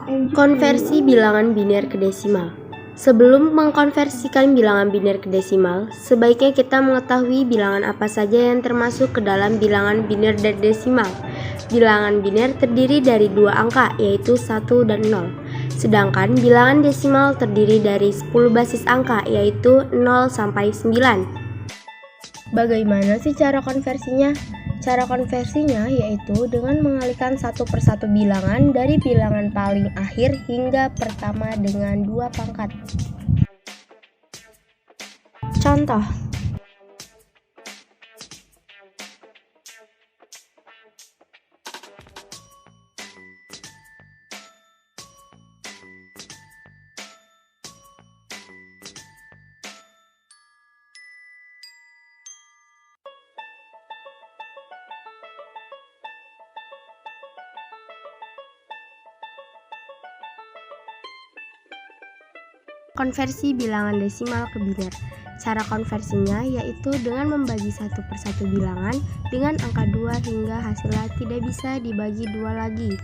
Konversi bilangan biner ke desimal. Sebelum mengkonversikan bilangan biner ke desimal, sebaiknya kita mengetahui bilangan apa saja yang termasuk ke dalam bilangan biner dan desimal. Bilangan biner terdiri dari dua angka, yaitu 1 dan 0. Sedangkan bilangan desimal terdiri dari 10 basis angka, yaitu 0 sampai 9. Bagaimana sih cara konversinya? Cara konversinya yaitu dengan mengalihkan satu persatu bilangan dari bilangan paling akhir hingga pertama dengan 2 pangkat. Contoh: konversi bilangan desimal ke biner. Cara konversinya yaitu dengan membagi satu persatu bilangan dengan angka 2 hingga hasilnya tidak bisa dibagi 2 lagi.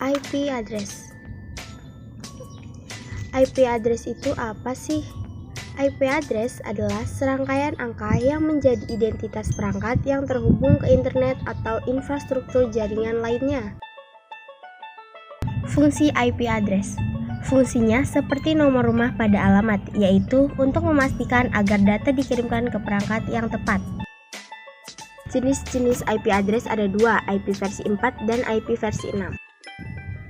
IP address. IP address itu apa sih? IP address adalah serangkaian angka yang menjadi identitas perangkat yang terhubung ke internet atau infrastruktur jaringan lainnya. Fungsi IP address. Fungsinya seperti nomor rumah pada alamat, yaitu untuk memastikan agar data dikirimkan ke perangkat yang tepat. Jenis-jenis IP address ada dua, IP versi 4 dan IP versi 6.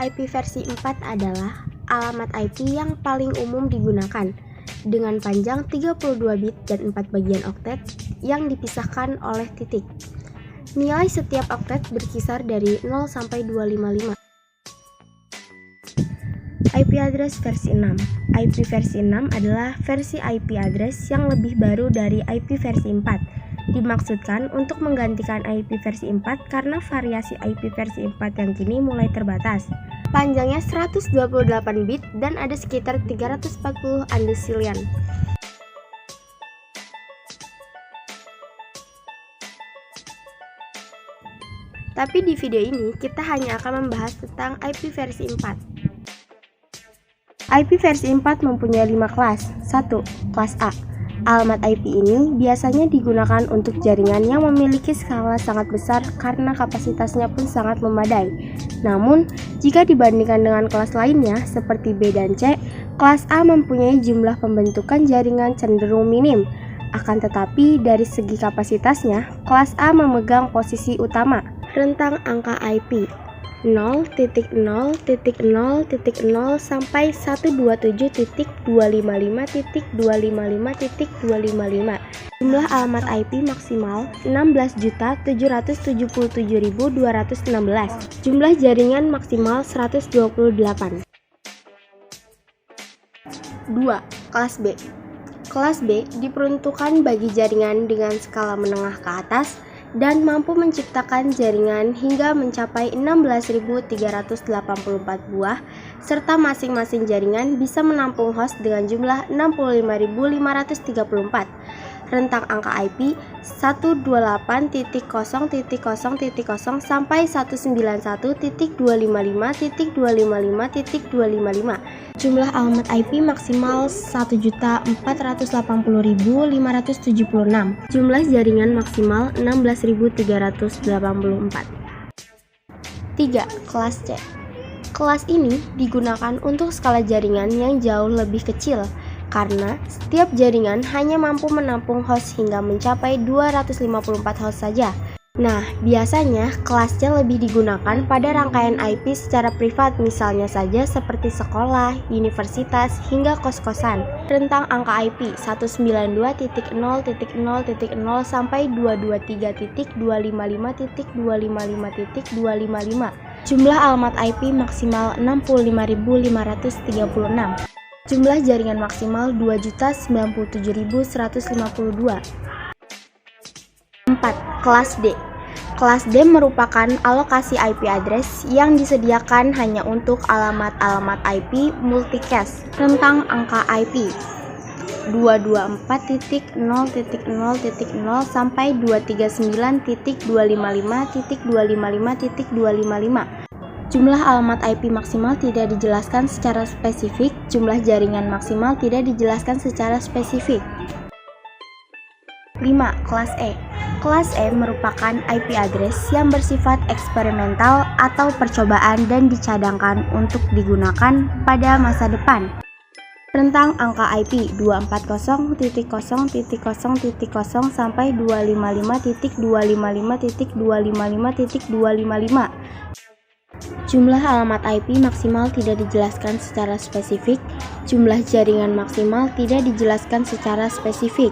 IP versi 4 adalah alamat IP yang paling umum digunakan, dengan panjang 32 bit dan 4 bagian oktet yang dipisahkan oleh titik. Nilai setiap oktet berkisar dari 0 sampai 255. IP address versi 6. IP versi 6 adalah versi IP address yang lebih baru dari IP versi 4. Dimaksudkan untuk menggantikan IP versi 4 karena variasi IP versi 4 yang kini mulai terbatas. Panjangnya 128 bit dan ada sekitar 340 undecillion. Tapi di video ini kita hanya akan membahas tentang IP versi 4. IP versi 4 mempunyai 5 kelas. 1. Kelas A. Alamat IP ini biasanya digunakan untuk jaringan yang memiliki skala sangat besar karena kapasitasnya pun sangat memadai. Namun, jika dibandingkan dengan kelas lainnya seperti B dan C, kelas A mempunyai jumlah pembentukan jaringan cenderung minim. Akan tetapi, dari segi kapasitasnya, kelas A memegang posisi utama. Rentang angka IP 0.0.0.0 sampai 127.255.255.255. Jumlah alamat IP maksimal 16.777.216. Jumlah jaringan maksimal 128. 2. Kelas B. Kelas B diperuntukkan bagi jaringan dengan skala menengah ke atas dan mampu menciptakan jaringan hingga mencapai 16.384 buah, serta masing-masing jaringan bisa menampung host dengan jumlah 65.534. Rentang angka IP 128.0.0.0 sampai 191.255.255.255. Jumlah alamat IP maksimal 1.480.576. Jumlah jaringan maksimal 16.384. 3. Kelas C. Kelas ini digunakan untuk skala jaringan yang jauh lebih kecil, karena setiap jaringan hanya mampu menampung host hingga mencapai 254 host saja. Nah, biasanya kelasnya lebih digunakan pada rangkaian IP secara privat, misalnya saja seperti sekolah, universitas, hingga kos-kosan. Rentang angka IP 192.0.0.0 sampai 223.255.255.255. Jumlah alamat IP maksimal 65.536. Jumlah jaringan maksimal 2.097.152. 4. Kelas D. Kelas D merupakan alokasi IP address yang disediakan hanya untuk alamat-alamat IP multicast. Rentang angka IP 224.0.0.0 sampai 239.255.255.255. Jumlah alamat IP maksimal tidak dijelaskan secara spesifik. Jumlah jaringan maksimal tidak dijelaskan secara spesifik. 5. Kelas E. Kelas E merupakan IP address yang bersifat eksperimental atau percobaan dan dicadangkan untuk digunakan pada masa depan. Rentang angka IP 240.0.0.0 sampai 255.255.255.255. Jumlah alamat IP maksimal tidak dijelaskan secara spesifik. Jumlah jaringan maksimal tidak dijelaskan secara spesifik.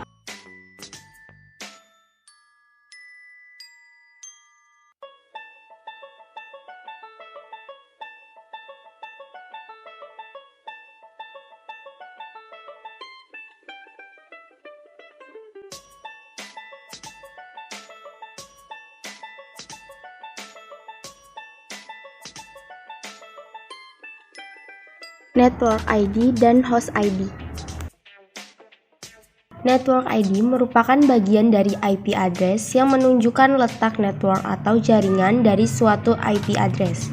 Network ID dan Host ID. Network ID merupakan bagian dari IP address yang menunjukkan letak network atau jaringan dari suatu IP address.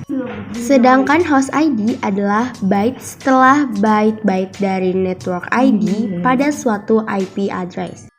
Sedangkan Host ID adalah byte setelah byte-byte dari network ID pada suatu IP address.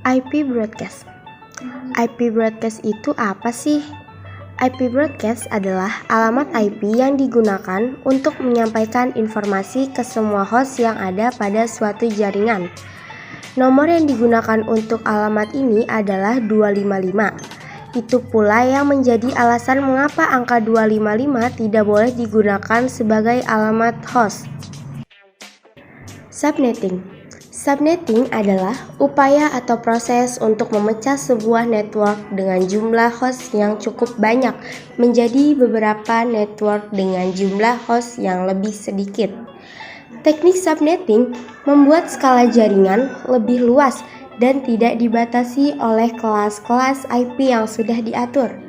IP broadcast. IP broadcast itu apa sih? IP broadcast adalah alamat IP yang digunakan untuk menyampaikan informasi ke semua host yang ada pada suatu jaringan. Nomor yang digunakan untuk alamat ini adalah 255. Itu pula yang menjadi alasan mengapa angka 255 tidak boleh digunakan sebagai alamat host. Subnetting. Subnetting adalah upaya atau proses untuk memecah sebuah network dengan jumlah host yang cukup banyak menjadi beberapa network dengan jumlah host yang lebih sedikit. Teknik subnetting membuat skala jaringan lebih luas dan tidak dibatasi oleh kelas-kelas IP yang sudah diatur.